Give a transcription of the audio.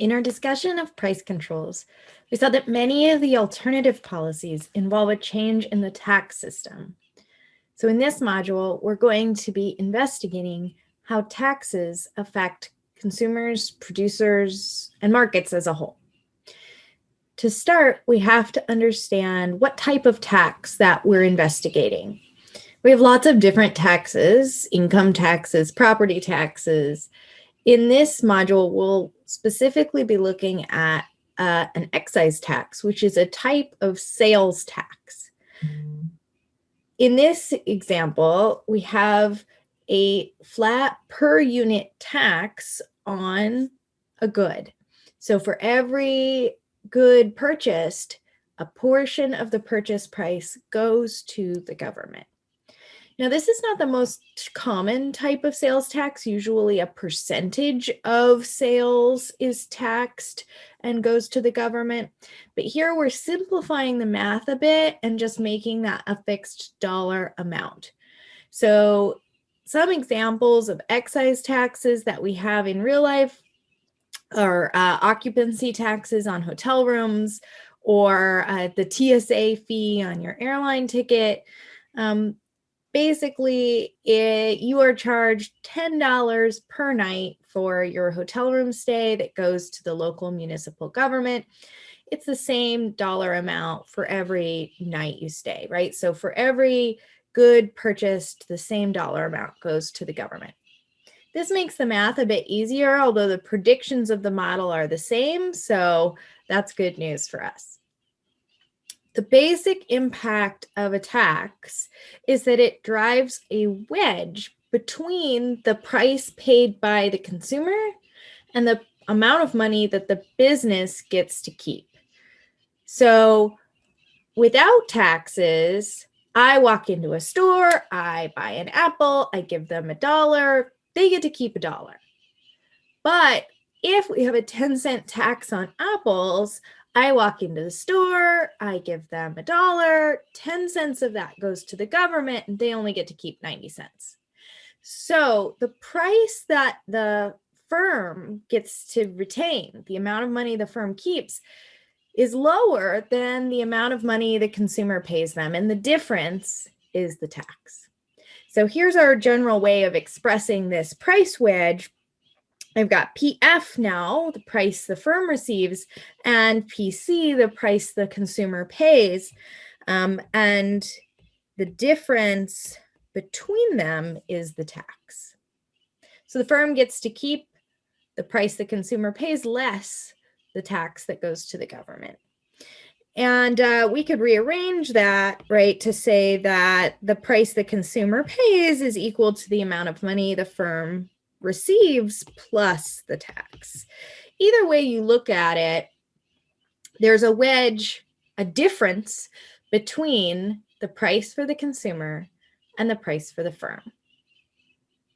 In our discussion of price controls, we saw that many of the alternative policies involve a change in the tax system. So in this module, we're going to be investigating how taxes affect consumers, producers, and markets as a whole. To start, we have to understand what type of tax that we're investigating. We have lots of different taxes, income taxes, property taxes. In this module, we'll specifically be looking at an excise tax, which is a type of sales tax. In this example, we have a flat per unit tax on a good. So for every good purchased, a portion of the purchase price goes to the government. Now, this is not the most common type of sales tax. Usually a percentage of sales is taxed and goes to the government. But here we're simplifying the math a bit and just making that a fixed dollar amount. So some examples of excise taxes that we have in real life are occupancy taxes on hotel rooms, or the TSA fee on your airline ticket. Basically, you are charged $10 per night for your hotel room stay that goes to the local municipal government. It's the same dollar amount for every night you stay, right? So for every good purchased, the same dollar amount goes to the government. This makes the math a bit easier, although the predictions of the model are the same, so that's good news for us. The basic impact of a tax is that it drives a wedge between the price paid by the consumer and the amount of money that the business gets to keep. So without taxes, I walk into a store, I buy an apple, I give them $1, they get to keep $1. But if we have a 10-cent tax on apples, I walk into the store, I give them $1, 10 cents of that goes to the government, and they only get to keep 90 cents. So the price that the firm gets to retain, the amount of money the firm keeps, is lower than the amount of money the consumer pays them, and the difference is the tax. So here's our general way of expressing this price wedge. I've got PF now, the price the firm receives, and PC, the price the consumer pays. And the difference between them is the tax. So the firm gets to keep the price the consumer pays less the tax that goes to the government. And we could rearrange that, right, to say that the price the consumer pays is equal to the amount of money the firm receives plus the tax. Either way you look at it, there's a wedge, a difference between the price for the consumer and the price for the firm.